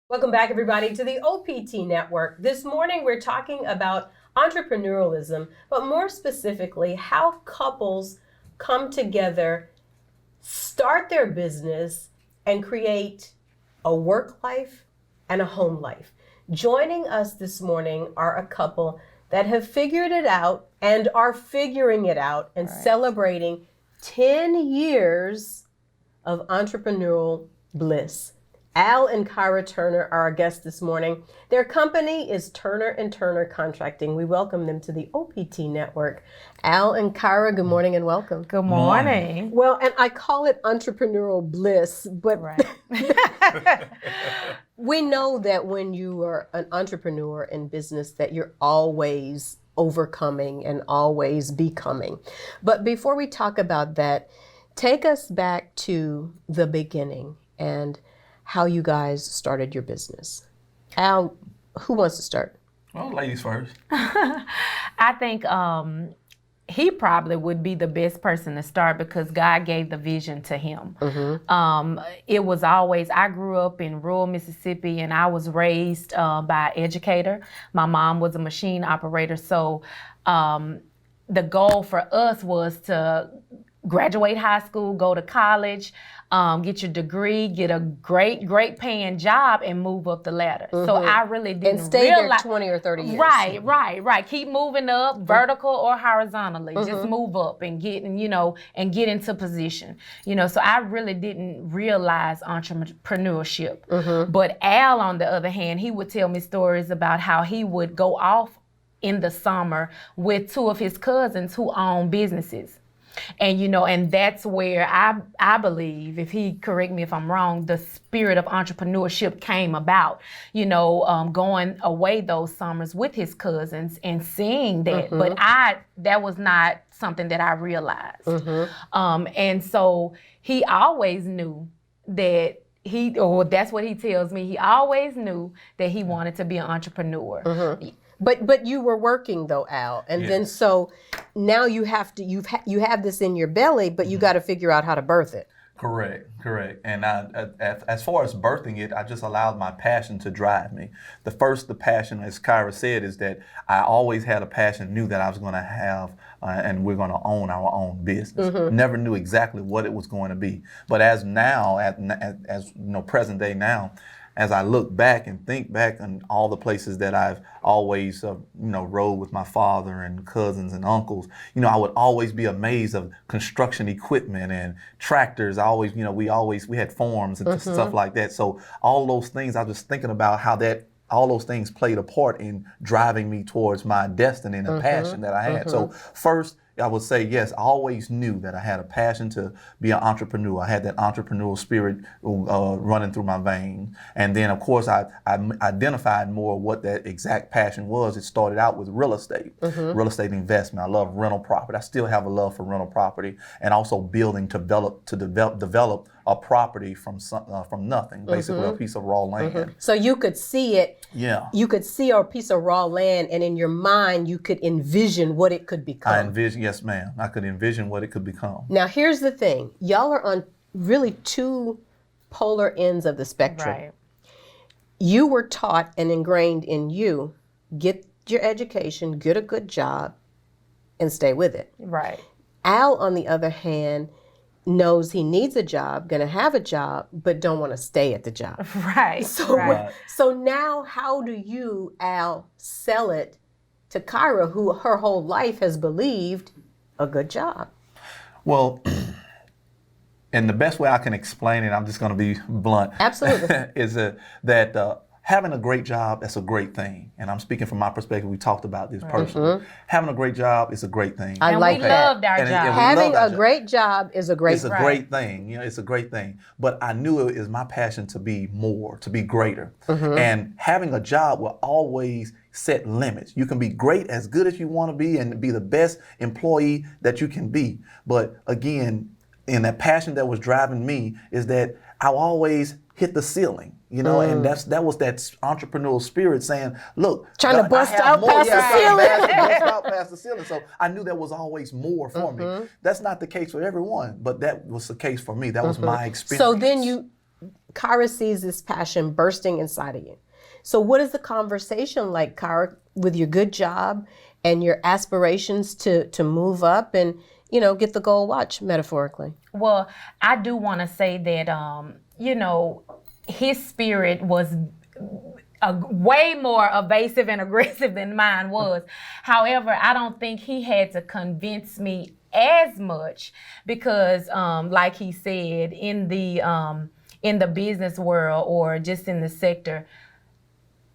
Welcome back, everybody, to the OPT Network. This morning, we're talking about entrepreneurialism, but more specifically, how couples come together, start their business, and create a work life and a home life. Joining us this morning are a couple that have figured it out and are figuring it out and celebrating 10 years of entrepreneurial bliss. Al and Kyra Turner are our guests this morning. Their company is Turner & Turner Contracting. We welcome them to the OPT Network. Al and Kyra, good morning and welcome. Good morning. Well, and I call it entrepreneurial bliss, but we know that when you are an entrepreneur in business that you're always overcoming and always becoming. But before we talk about that, take us back to the beginning and how you guys started your business. Al, who wants to start? Well, ladies first. I think he probably would be the best person to start because God gave the vision to him. It was always, I grew up in rural Mississippi and I was raised by an educator. My mom was a machine operator. So the goal for us was to graduate high school, go to college, get your degree, get a great paying job, and move up the ladder. So I really didn't and stay realize, there 20 or 30 years. Right. Keep moving up, vertical or horizontally. Just move up and get into position. So I really didn't realize entrepreneurship. But Al, on the other hand, he would tell me stories about how he would go off in the summer with two of his cousins who own businesses. And, and that's where I believe, if he correct me if I'm wrong, the spirit of entrepreneurship came about, going away those summers with his cousins and seeing that. But that was not something that I realized. And so he always knew that that's what he tells me. He always knew that he wanted to be an entrepreneur. But you were working though, Al, and then so now you have this in your belly, but you got to figure out how to birth it. Correct. And as far as birthing it, I just allowed my passion to drive me. The passion, as Kyra said, is that I always had a passion, knew that I was going to have, and we're going to own our own business. Never knew exactly what it was going to be. But as present day now, as I look back and think back on all the places that I've always, rode with my father and cousins and uncles, I would always be amazed of construction equipment and tractors. We had farms and stuff like that. So all those things, I was thinking about how all those things played a part in driving me towards my destiny and the passion that I had. So first, I would say, yes, I always knew that I had a passion to be an entrepreneur. I had that entrepreneurial spirit running through my veins. And then, of course, I identified more what that exact passion was. It started out with real estate, real estate investment. I love rental property. I still have a love for rental property, and also building to develop a property from nothing, basically a piece of raw land. So you could see it. Yeah. You could see a piece of raw land, and in your mind, you could envision what it could become. Yes, ma'am. I could envision what it could become. Now, here's the thing. Y'all are on really two polar ends of the spectrum. Right. You were taught and ingrained in you, get your education, get a good job, and stay with it. Right. Al, on the other hand, knows he needs a job, gonna have a job, but don't want to stay at the job. Right. So now how do you, Al, sell it to Kyra, who her whole life has believed a good job? Well, and the best way I can explain it, I'm just going to be blunt. Absolutely. is that having a great job, that's a great thing. And I'm speaking from my perspective. We talked about this personally. Having a great job is a great thing. I like that. Loved our job. Having a great job is a great thing. It's a great thing. It's a great thing. But I knew it is my passion to be more, to be greater. And having a job will always set limits. You can be great, as good as you want to be, and be the best employee that you can be. But again, and that passion that was driving me is that I always hit the ceiling, and that was that entrepreneurial spirit saying, look, trying to bust out past the ceiling. Bust out past the ceiling. So I knew there was always more for me. That's not the case for everyone, but that was the case for me. That was my experience. So then Kyra sees this passion bursting inside of you. So what is the conversation like, Kyra, with your good job and your aspirations to move up and, you know, get the gold watch, metaphorically? Well, I do want to say that, you know, his spirit was way more evasive and aggressive than mine was. However, I don't think he had to convince me as much because, like he said, in the business world or just in the sector,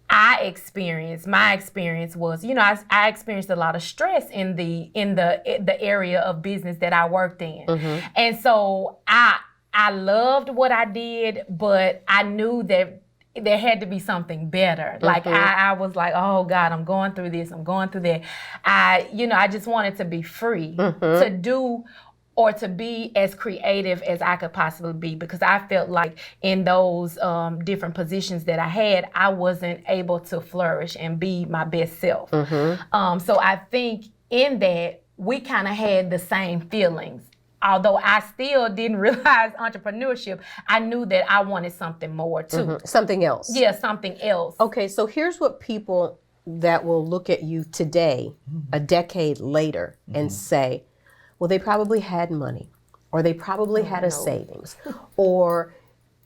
my experience was, you know, I experienced a lot of stress in the area of business that I worked in. Mm-hmm. And so I loved what I did, but I knew that there had to be something better. Mm-hmm. Like I was like, oh God, I'm going through this, I'm going through that. I just wanted to be free to do or to be as creative as I could possibly be, because I felt like in those different positions that I had, I wasn't able to flourish and be my best self. Mm-hmm. So I think in that, we kind of had the same feelings. Although I still didn't realize entrepreneurship, I knew that I wanted something more too. Mm-hmm. Something else. Yeah, something else. Okay, so here's what people that will look at you today, a decade later, and say, well, they probably had money, or they probably had a savings, or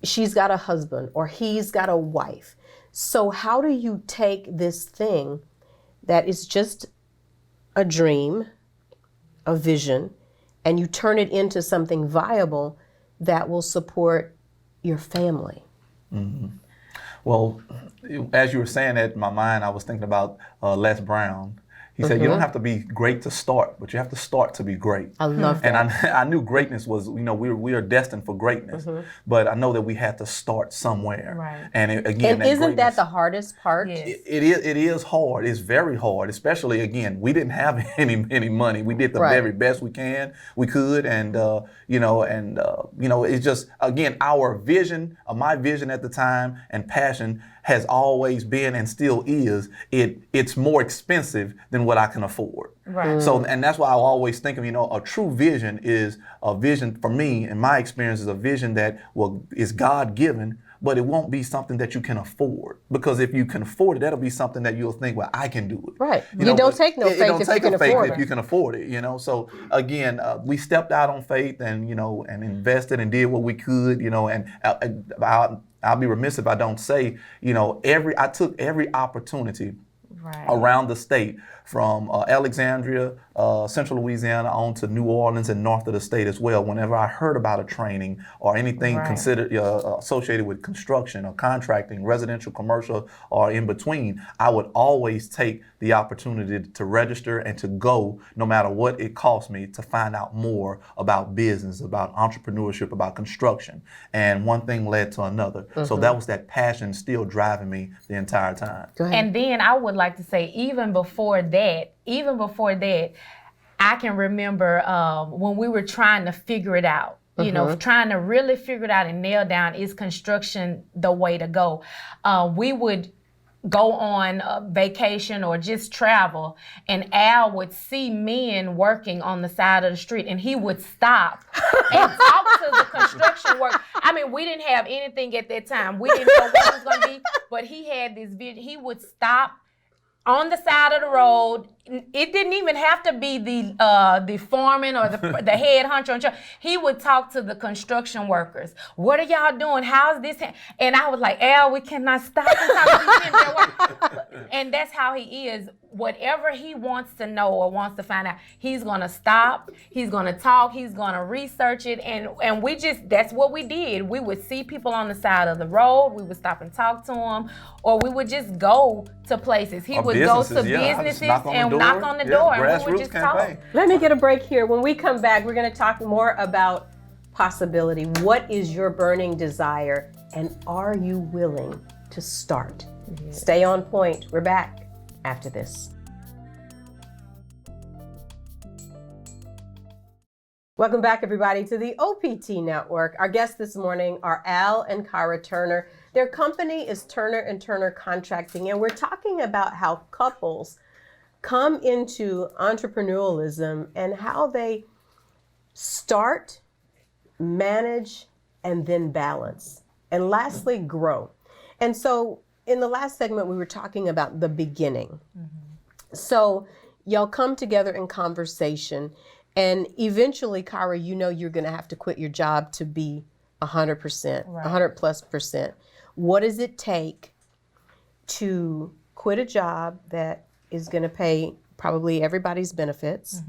she's got a husband, or he's got a wife. So how do you take this thing that is just a dream, a vision, and you turn it into something viable that will support your family? Mm-hmm. Well, as you were saying that in my mind, I was thinking about Les Brown. He said, you don't have to be great to start, but you have to start to be great. I love that. And I knew greatness was, you know, we are destined for greatness, but I know that we had to start somewhere. Right. And again, and isn't that the hardest part? Yes. It is hard. It's very hard, especially, again, we didn't have any money. We did the very best we could. And, it's just, again, our vision, my vision at the time and passion has always been and still is, it's more expensive than what I can afford. Right. So, and that's why I always think of, you know, a true vision is a vision for me, in my experience, is a vision that is God-given, but it won't be something that you can afford. Because if you can afford it, that'll be something that you'll think, well, I can do it. Right. You don't take no faith if you can afford it. If you can afford it, you know. So again, we stepped out on faith and, you know, and invested and did what we could, you know, and I'll be remiss if I don't say, you know, I took every opportunity around the state, from Alexandria, Central Louisiana, on to New Orleans and north of the state as well. Whenever I heard about a training or anything considered associated with construction or contracting, residential, commercial, or in between, I would always take the opportunity to register and to go, no matter what it cost me, to find out more about business, about entrepreneurship, about construction. And one thing led to another. So that was that passion still driving me the entire time. Go ahead. And then I would like to say, even before that, I can remember when we were trying to figure it out, you know, trying to really figure it out and nail down, is construction the way to go? We would go on vacation or just travel, and Al would see men working on the side of the street, and he would stop and talk to the construction work. I mean, we didn't have anything at that time. We didn't know what it was going to be, but he had this vision. He would stop on the side of the road. It didn't even have to be the foreman or the head honcho. He would talk to the construction workers. What are y'all doing? How's this? And I was like, Al, we cannot stop and talk to these men. And that's how he is. Whatever he wants to know or wants to find out, he's gonna stop. He's gonna talk. He's gonna research it. And that's what we did. We would see people on the side of the road. We would stop and talk to them, or we would just go to places. He would go to businesses and knock on the door, and we would just talk. Let me get a break here. When we come back, we're going to talk more about possibility. What is your burning desire, and are you willing to start? Stay on point. We're back after this. Welcome back, everybody, to the OPT Network. Our guests this morning are Al and Kyra Turner. Their company is Turner & Turner Contracting, and we're talking about how couples come into entrepreneurialism and how they start, manage, and then balance. And lastly, grow. And so in the last segment, we were talking about the beginning. So y'all come together in conversation, and eventually, Kyra, you know you're going to have to quit your job to be 100%, 100+%. What does it take to quit a job that is going to pay probably everybody's benefits?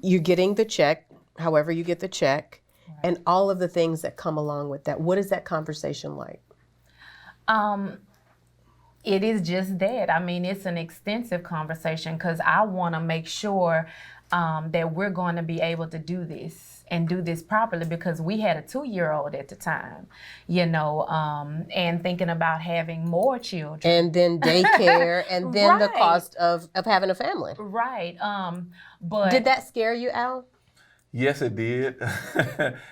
You're getting the check, however you get the check, and all of the things that come along with that. What is that conversation like? It is just that. I mean, it's an extensive conversation because I want to make sure that we're going to be able to do this and do this properly, because we had a 2-year-old at the time, you know, and thinking about having more children. And then daycare, and then the cost of having a family. Right. But did that scare you, Al? Yes, it did.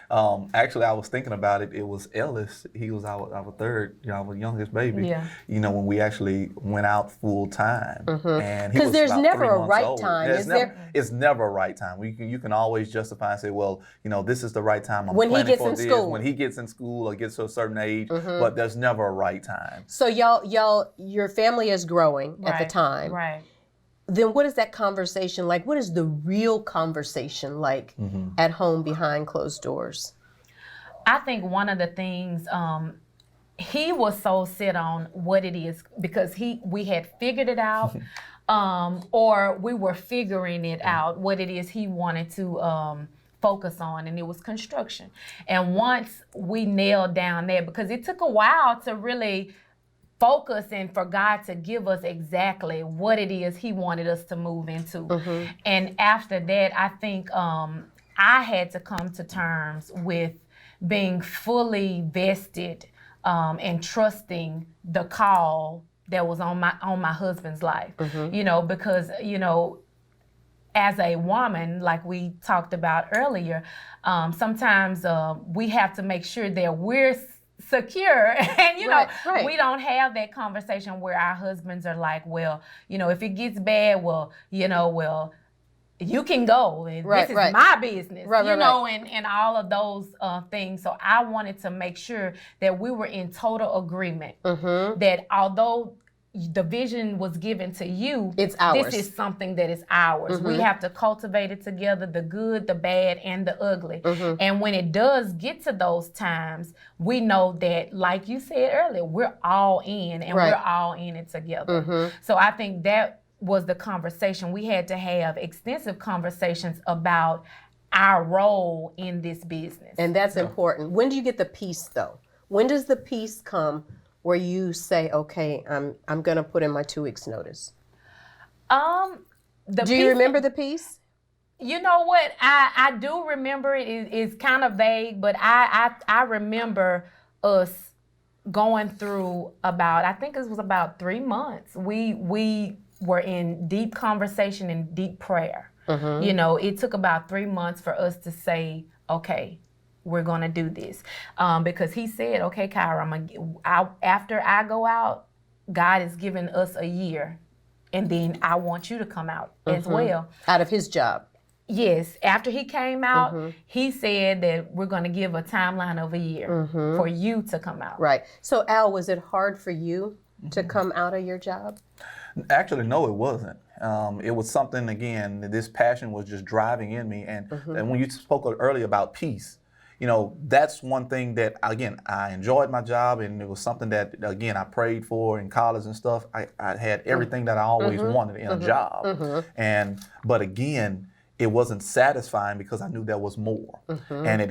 Actually, I was thinking about it. It was Ellis. He was our third, our youngest baby. Yeah. You know, when we actually went out full time, and he Because was there's about never 3 a months right old. time, There's is never, there? It's never a right time. You can always justify and say, well, you know, this is the right time. I'm When he planning gets for in this. school. When he gets in school or gets to a certain age, but there's never a right time. So y'all, your family is growing at the time. Right. Then what is that conversation like? What is the real conversation like at home behind closed doors? I think one of the things he was so set on what it is because we had figured it out, or we were figuring it out what it is he wanted to focus on, and it was construction. And once we nailed down that, because it took a while to really focus and for God to give us exactly what it is he wanted us to move into. And after that, I think I had to come to terms with being fully vested and trusting the call that was on my husband's life. You know, because, you know, as a woman, like we talked about earlier, sometimes we have to make sure that we're secure, and you know, we don't have that conversation where our husbands are like, well, you know, if it gets bad, well, you know, well, you can go, and this is my business, you know, and all of those things. So I wanted to make sure that we were in total agreement that although the vision was given to you, it's ours. This is something that is ours. We have to cultivate it together, the good, the bad, and the ugly. And when it does get to those times, we know that, like you said earlier, we're all in, and we're all in it together. So I think that was the conversation. We had to have extensive conversations about our role in this business. And that's important. When do you get the peace, though? When does the peace come where you say, okay, I'm going to put in my 2 weeks notice? Do you remember the piece? You know what? I do remember it. It's kind of vague, but I remember us going through about, I think it was about 3 months. We were in deep conversation and deep prayer. You know, it took about 3 months for us to say, okay, we're gonna do this, because he said, okay, Kyra, after I go out, God has given us a year, and then I want you to come out as well. Out of his job. Yes, after he came out, he said that we're gonna give a timeline of a year for you to come out. Right. So Al, was it hard for you to come out of your job? Actually, no, it wasn't. It was something, again, this passion was just driving in me. And when you spoke earlier about peace, you know, that's one thing that, again, I enjoyed my job, and it was something that, again, I prayed for in college and stuff. I had everything that I always wanted in a job. But again, it wasn't satisfying because I knew there was more. And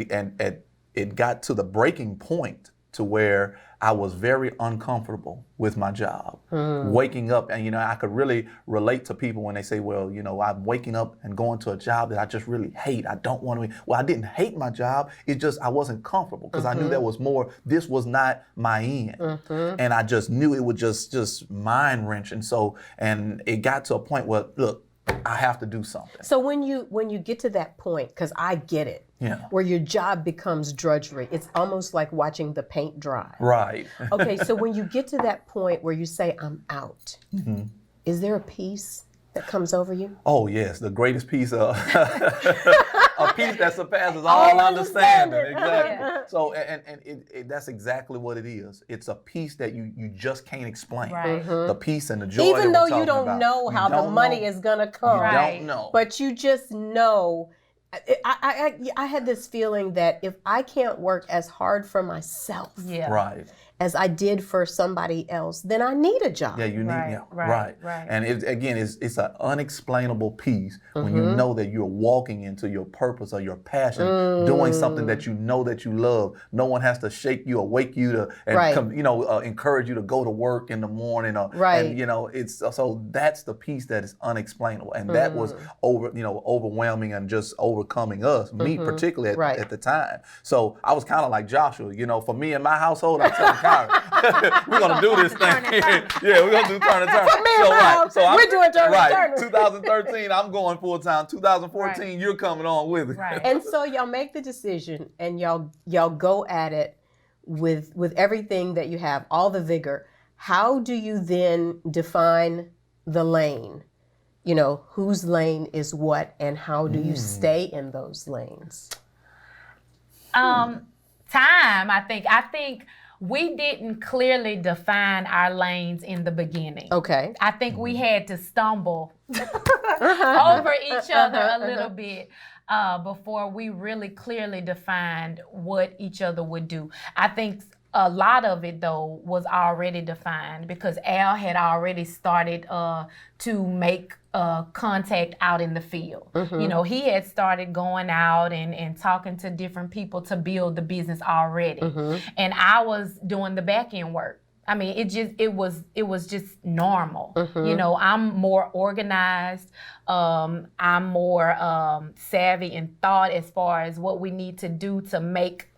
it got to the breaking point to where I was very uncomfortable with my job. Waking up, and, you know, I could really relate to people when they say, well, you know, I'm waking up and going to a job that I just really hate. I don't want to. Well, I didn't hate my job. It's just I wasn't comfortable because I knew there was more. This was not my end. And I just knew it would just mind wrench. And it got to a point where, look, I have to do something. So when you get to that point, because I get it, where your job becomes drudgery, it's almost like watching the paint dry. Right. Okay, so when you get to that point where you say, I'm out, is there a peace that comes over you? Oh, yes, the greatest piece of a peace that surpasses all understanding. understanding. Exactly. Yeah. So, that's exactly what it is. It's a peace that you just can't explain. Right. The peace and the joy. Even that though we're you talking don't about. know You how the don't money know. is gonna come, You Right. don't know. but you just know. I had this feeling that if I can't work as hard for myself Yeah. Right. as I did for somebody else, then I need a job. Yeah, you need Right. And it's an unexplainable peace when you know that you're walking into your purpose or your passion, doing something that you know that you love. No one has to shake you or wake you to and encourage you to go to work in the morning and it's so that's the peace that is unexplainable. And that was overwhelming and just overcoming us, me particularly at the time. So I was kind of like Joshua, for me and my household, I tell Kyra, we're gonna do this thing. Yeah, we're gonna do turn and turn. We're doing turn and turn. 2013, I'm going full time. 2014, you're coming on with it. Right. And so y'all make the decision and y'all go at it with everything that you have, all the vigor. How do you then define the lane? Whose lane is what, and how do you stay in those lanes? Time, I think we didn't clearly define our lanes in the beginning. Okay. I think we had to stumble over each other a little bit before we really clearly defined what each other would do. I think a lot of it, though, was already defined because Al had already started to make contact out in the field. He had started going out and talking to different people to build the business already. And I was doing the back end work. I mean, it was just normal. I'm more organized. I'm more savvy in thought as far as what we need to do to make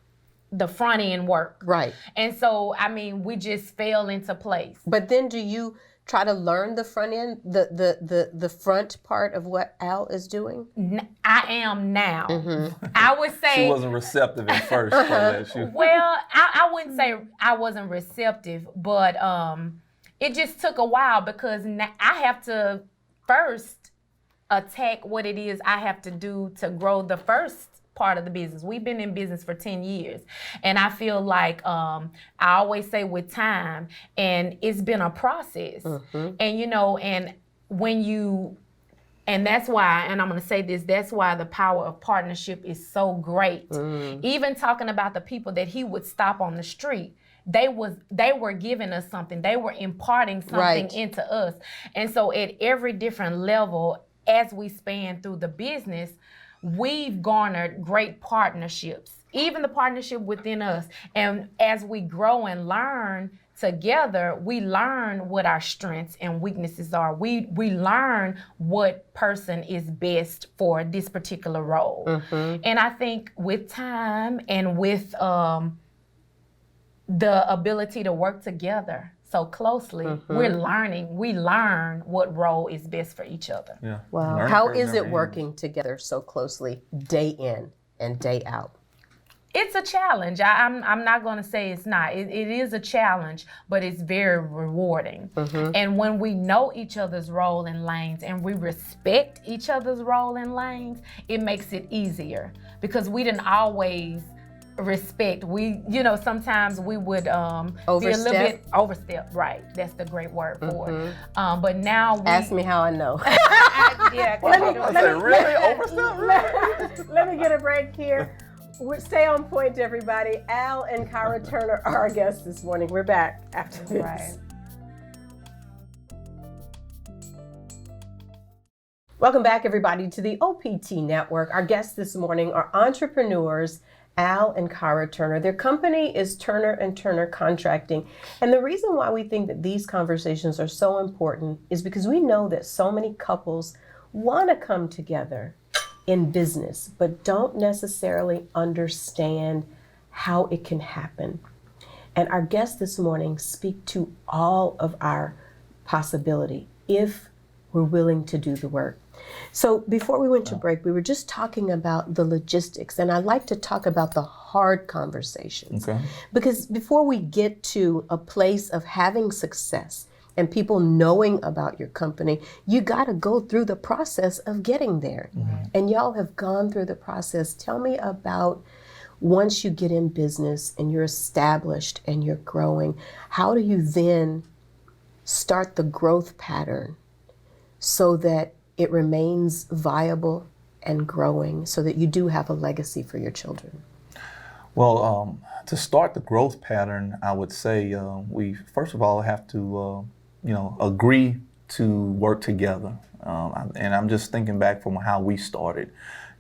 the front end work. Right. And so, I mean, we just fell into place. But then do you try to learn the front end, the front part of what Al is doing? I am now. I would say she wasn't receptive at first. Well, I wouldn't say I wasn't receptive, but it just took a while because I have to first attack what it is I have to do to grow the first part of the business. We've been in business for 10 years. And I feel like I always say with time, and it's been a process. And, and when you, and that's why, and I'm going to say this, that's why the power of partnership is so great. Even talking about the people that he would stop on the street, they were giving us something. They were imparting something into us. And so at every different level, as we span through the business, we've garnered great partnerships, even the partnership within us. And as we grow and learn together, we learn what our strengths and weaknesses are. We learn what person is best for this particular role. And I think with time and with the ability to work together so closely, we learn what role is best for each other. Yeah. Wow. How is it working together so closely day in and day out? It's a challenge. I'm not going to say it's not. It is a challenge, but it's very rewarding. And when we know each other's role and lanes and we respect each other's role and lanes, it makes it easier because we didn't always respect. Sometimes we would be a little bit overstep. Right. That's the great word for it. But now ask me how I know. Let me get a break here. Stay on point, everybody. Al and Kyra Turner are our guests this morning. We're back after this. Right. Welcome back, everybody, to the OPT Network. Our guests this morning are entrepreneurs Al and Kyra Turner. Their company is Turner & Turner Contracting. And the reason why we think that these conversations are so important is because we know that so many couples want to come together in business, but don't necessarily understand how it can happen. And our guests this morning speak to all of our possibility if we're willing to do the work. So before we went to break, we were just talking about the logistics, and I'd like to talk about the hard conversations. Okay. Because before we get to a place of having success and people knowing about your company, you got to go through the process of getting there. And y'all have gone through the process. Tell me about once you get in business and you're established and you're growing, how do you then start the growth pattern so that it remains viable and growing so that you do have a legacy for your children? Well, to start the growth pattern, I would say we first of all have to, agree to work together. And I'm just thinking back from how we started.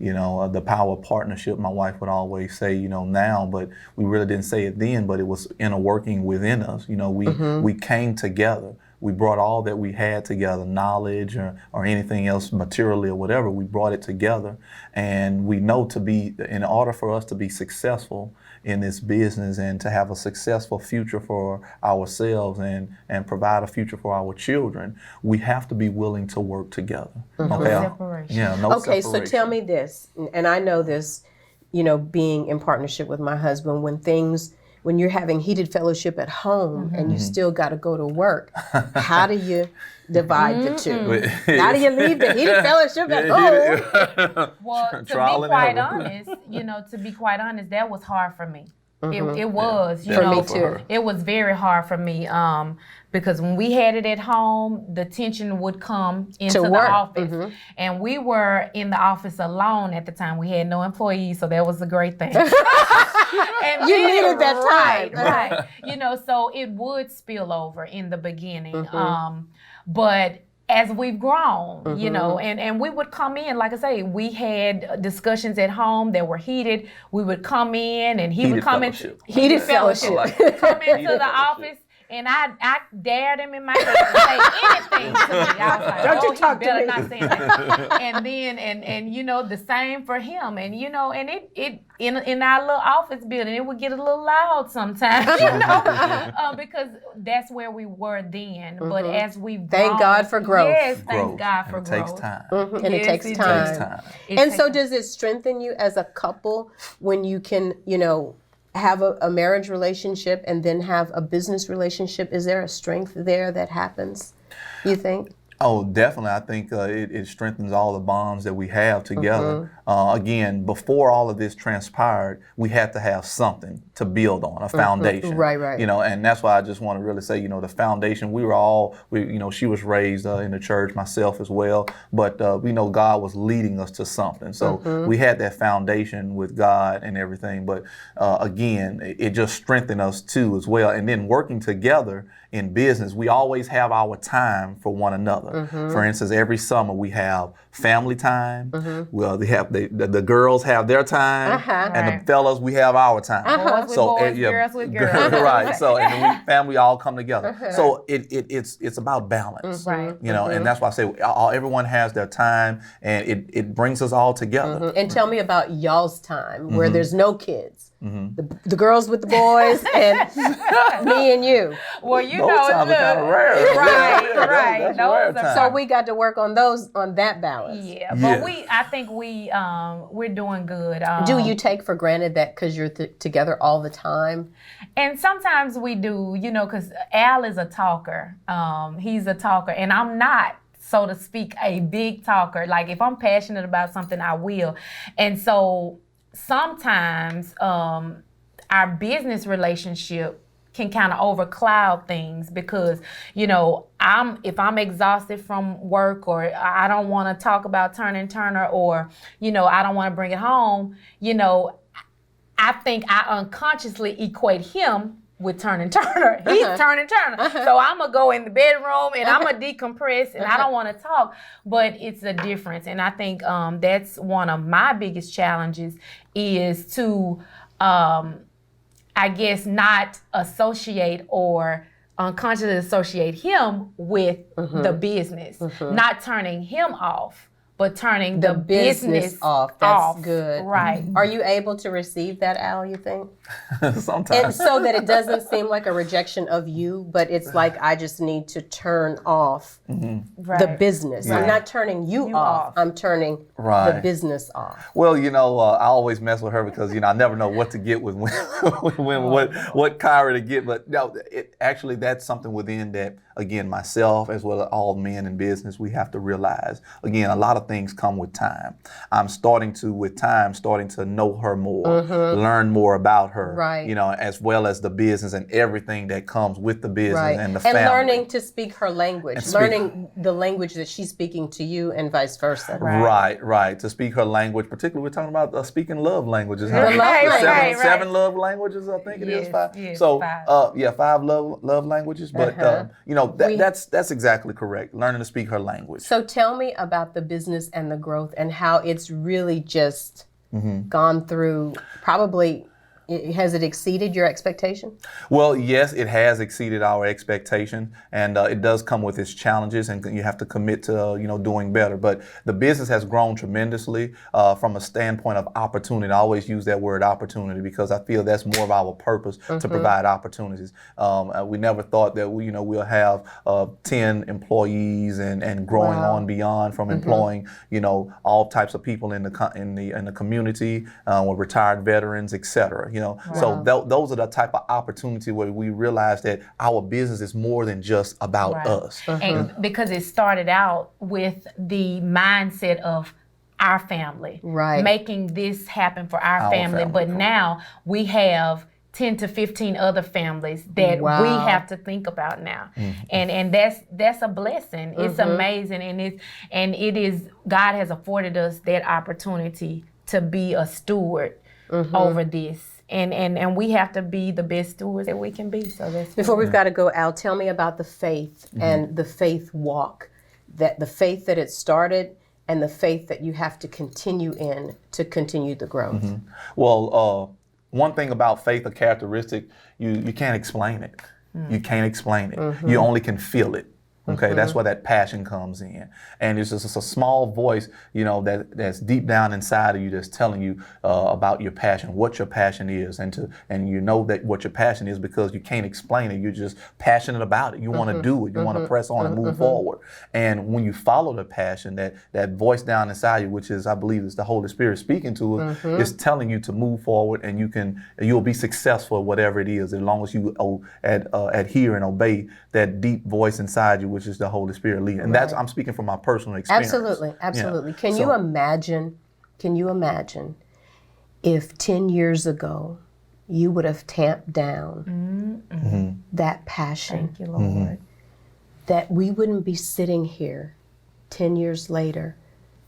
The power of partnership, my wife would always say, now, but we really didn't say it then, but it was inner working within us. We came together. We brought all that we had together, knowledge or anything else materially or whatever, we brought it together. And we know in order for us to be successful in this business and to have a successful future for ourselves and provide a future for our children, we have to be willing to work together. No separation. Yeah, no Okay, separation. so tell me this, and I know this, being in partnership with my husband, when you're having heated fellowship at home and you still got to go to work, how do you divide the two? How do you leave the heated fellowship at home? Well, to be quite honest, that was hard for me. It was, For me too. It was very hard for me because when we had it at home, the tension would come into the office. And we were in the office alone at the time. We had no employees, so that was a great thing. And you needed that time. Right. So it would spill over in the beginning. But as we've grown, and we would come in, like I say, we had discussions at home that were heated. We would come in and he would come in. Heated fellowship. Come into the office. And I dared him in my face to say anything to me. I was like, Don't you talk to me. not say that. And then, and the same for him. And, and it in our little office building, it would get a little loud sometimes, because that's where we were then. But as we've grown. Thank God for growth. Yes, thank God for growth. It takes time. And it takes time. And so does it strengthen you as a couple when you can, have a marriage relationship and then have a business relationship? Is there a strength there that happens, you think? Oh, definitely. I think it strengthens all the bonds that we have together. Again, before all of this transpired, we had to have something to build on, a foundation. Right. And that's why I just want to really say, the foundation, she was raised in the church, myself as well, but we know God was leading us to something. So we had that foundation with God and everything, but again, it just strengthened us too as well. And then working together in business, we always have our time for one another. For instance, every summer we have family time. Well, the girls have their time, and the fellas, we have our time. Boys with boys, girls with girls. Right. So and then family all come together. So it's about balance. Right. And that's why I say everyone has their time, and it brings us all together. And tell me about y'all's time where there's no kids. The girls with the boys and me and you. Well, those times are kind of rare. Right. Those are so we got to work on that balance. Yeah, but I think we're doing good. Do you take for granted that because you're together all the time? And sometimes we do, because Al is a talker. He's a talker, and I'm not, so to speak, a big talker. Like if I'm passionate about something, I will. And so sometimes our business relationship can kind of overcloud things because, if I'm exhausted from work or I don't want to talk about Turner or, I don't want to bring it home, I think I unconsciously equate him with Turner. He's Turner. So I'm going to go in the bedroom and I'm going to decompress and I don't want to talk, but it's a difference. And I think that's one of my biggest challenges is to, I guess, not associate or unconsciously associate him with the business, not turning him off, but turning the business off. That's off. good. Right. Are you able to receive that, Al, you think? Sometimes. And so that it doesn't seem like a rejection of you, but it's like I just need to turn off the business. I'm not turning you off. I'm turning the business off. Well, I always mess with her because, I never know what to get with what Kyra to get. But no, actually, that's something within that, again, myself as well as all men in business, we have to realize, again, a lot of things come with time. I'm starting to know her more, learn more about her, as well as the business and everything that comes with the business and the family. And learning to speak her language, learning the language that she's speaking to you and vice versa. Right. To speak her language, particularly we're talking about speaking love languages. Huh? Seven love languages, I think it is. 5. Yes, so, 5. 5 love languages. But, that's exactly correct. Learning to speak her language. So tell me about the business and the growth and how it's really just gone through probably. Has it exceeded your expectation? Well, yes, it has exceeded our expectation, and it does come with its challenges, and you have to commit to doing better. But the business has grown tremendously from a standpoint of opportunity. I always use that word opportunity because I feel that's more of our purpose to provide opportunities. We never thought that we'll have 10 employees and growing on beyond from employing all types of people in the community, with retired veterans, etc. So those are the type of opportunity where we realize that our business is more than just about us. And because it started out with the mindset of our family, making this happen for our family. But now we have 10 to 15 other families that we have to think about now. And that's a blessing. It's amazing. And it is, God has afforded us that opportunity to be a steward over this. And we have to be the best stewards that we can be. So that's before we've got to go, Al, tell me about the faith and the faith walk, that the faith that it started and the faith that you have to continue in to continue the growth. Well, one thing about faith, a characteristic, you can't explain it. You can't explain it. You only can feel it. Okay, that's where that passion comes in, and it's just a small voice, that's deep down inside of you that's telling you about your passion, what your passion is, and that what your passion is because you can't explain it. You're just passionate about it. You want to do it. You want to press on and move forward. And when you follow the passion, that voice down inside you, which is, I believe, is the Holy Spirit speaking to us, is telling you to move forward, and you'll be successful at whatever it is as long as you adhere and obey that deep voice inside you, which is the Holy Spirit leading. And I'm speaking from my personal experience. Absolutely. Can you imagine if 10 years ago you would have tamped down that passion? Thank you, Lord. That we wouldn't be sitting here 10 years later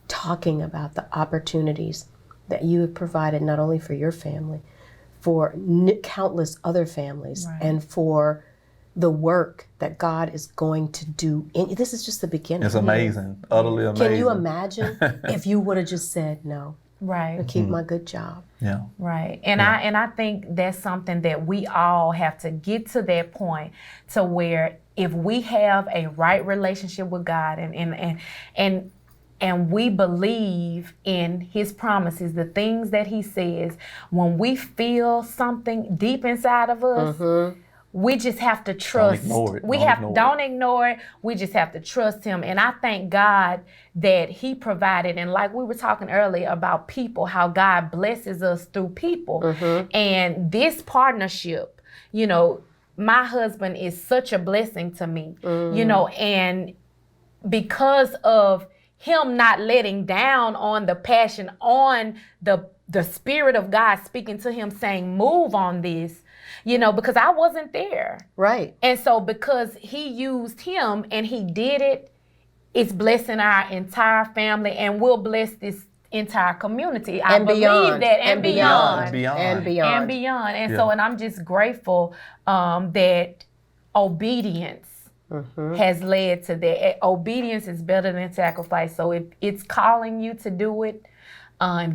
talking about the opportunities that you have provided not only for your family, for countless other families, and for the work that God is going to do. This is just the beginning. It's amazing, utterly amazing. Can you imagine if you would have just said no? Right. And keep my good job. Yeah. Right. And I think that's something that we all have to get to that point to where if we have a right relationship with God and we believe in His promises, the things that He says, when we feel something deep inside of us, we just have to trust. Don't ignore it. We just have to trust Him. And I thank God that He provided. And like we were talking earlier about people, how God blesses us through people. And this partnership, my husband is such a blessing to me, and because of him not letting down on the passion, on the Spirit of God speaking to him saying, move on this, because I wasn't there. Right. And so because He used him and he did it, it's blessing our entire family and will bless this entire community. I believe that and beyond. And so, and I'm just grateful that obedience has led to that. Obedience is better than sacrifice. So if it's calling you to do it,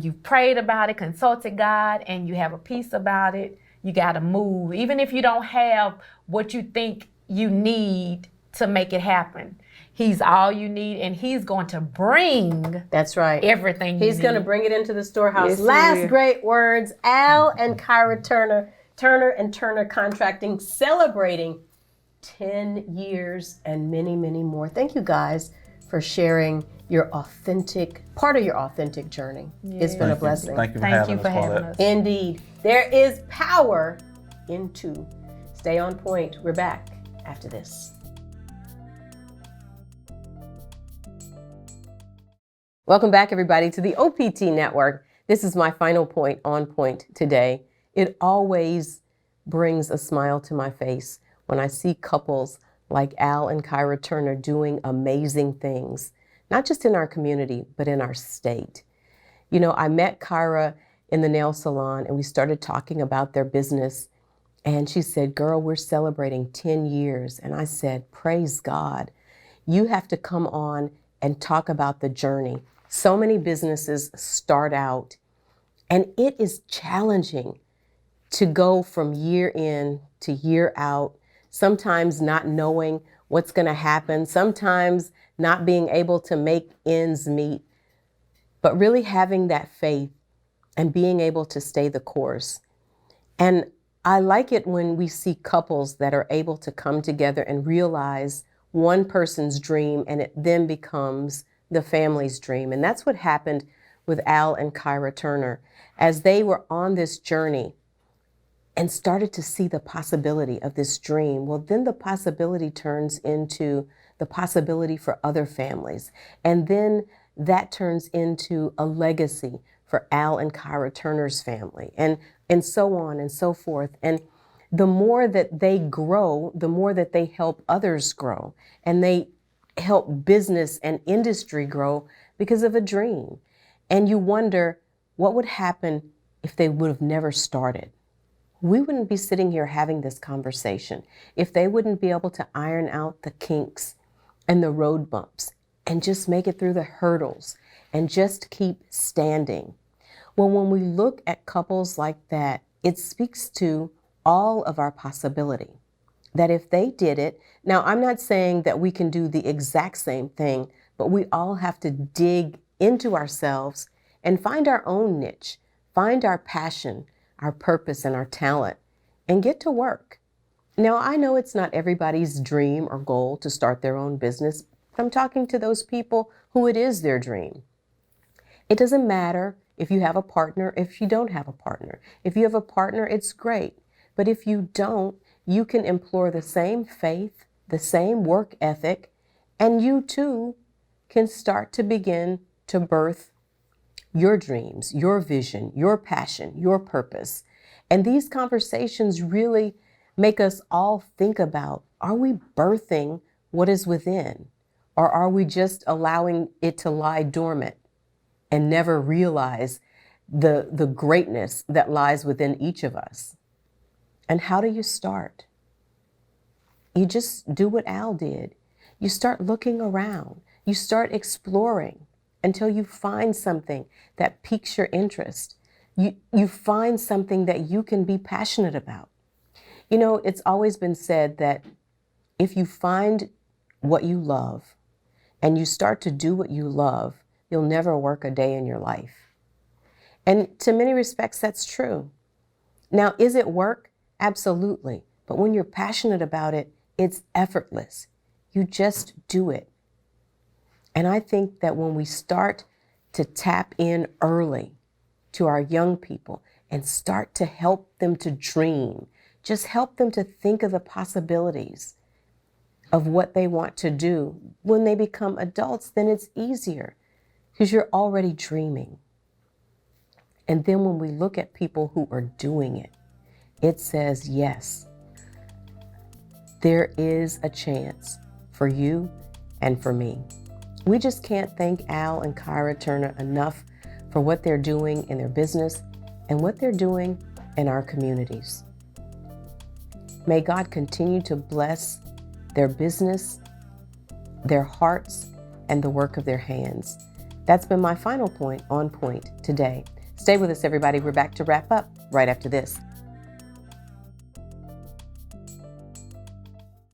you've prayed about it, consulted God, and you have a peace about it, you got to move. Even if you don't have what you think you need to make it happen. He's all you need, and he's going to bring That's right. everything He's you going to need. bring it into the storehouse. Yes, he Last will. great words, Al and Kyra Turner, Turner and Turner Contracting, celebrating 10 years and many, many more. Thank you guys for sharing your part of your authentic journey. It's been a blessing. Thank you for Thank having you us, for having Carlette. us. Indeed. There is power in two. Stay on point. We're back after this. Welcome back, everybody, to the OPT Network. This is my final point on point today. It always brings a smile to my face when I see couples like Al and Kyra Turner doing amazing things, not just in our community, but in our state. You know, I met Kyra in the nail salon and we started talking about their business. And she said, girl, we're celebrating 10 years. And I said, praise God. You have to come on and talk about the journey. So many businesses start out, and it is challenging to go from year in to year out, sometimes not knowing what's going to happen, sometimes not being able to make ends meet, but really having that faith and being able to stay the course. And I like it when we see couples that are able to come together and realize one person's dream, and it then becomes the family's dream. And that's what happened with Al and Kyra Turner as they were on this journey and started to see the possibility of this dream. Well, then the possibility turns into the possibility for other families. And then that turns into a legacy for Al and Kyra Turner's family, and so on and so forth. And the more that they grow, the more that they help others grow, and they help business and industry grow because of a dream. And you wonder what would happen if they would have never started. We wouldn't be sitting here having this conversation if they wouldn't be able to iron out the kinks and the road bumps and just make it through the hurdles and just keep standing. Well, when we look at couples like that, it speaks to all of our possibility. That if they did it, now I'm not saying that we can do the exact same thing, but we all have to dig into ourselves and find our own niche, find our passion, our purpose, and our talent, and get to work. Now, I know it's not everybody's dream or goal to start their own business, but I'm talking to those people who it is their dream. It doesn't matter if you have a partner, if you don't have a partner. If you have a partner, it's great. But if you don't, you can employ the same faith, the same work ethic, and you too can start to begin to birth your dreams, your vision, your passion, your purpose. And these conversations really make us all think about, are we birthing what is within? Or are we just allowing it to lie dormant and never realize the greatness that lies within each of us? And how do you start? You just do what Al did. You start looking around. You start exploring until you find something that piques your interest. You find something that you can be passionate about. You know, it's always been said that if you find what you love and you start to do what you love, you'll never work a day in your life. And to many respects, that's true. Now, is it work? Absolutely. But when you're passionate about it, it's effortless. You just do it. And I think that when we start to tap in early to our young people and start to help them to dream, just help them to think of the possibilities of what they want to do when they become adults, then it's easier because you're already dreaming. And then when we look at people who are doing it, it says, yes, there is a chance for you and for me. We just can't thank Al and Kyra Turner enough for what they're doing in their business and what they're doing in our communities. May God continue to bless their business, their hearts, and the work of their hands. That's been my final point on point today. Stay with us, everybody. We're back to wrap up right after this.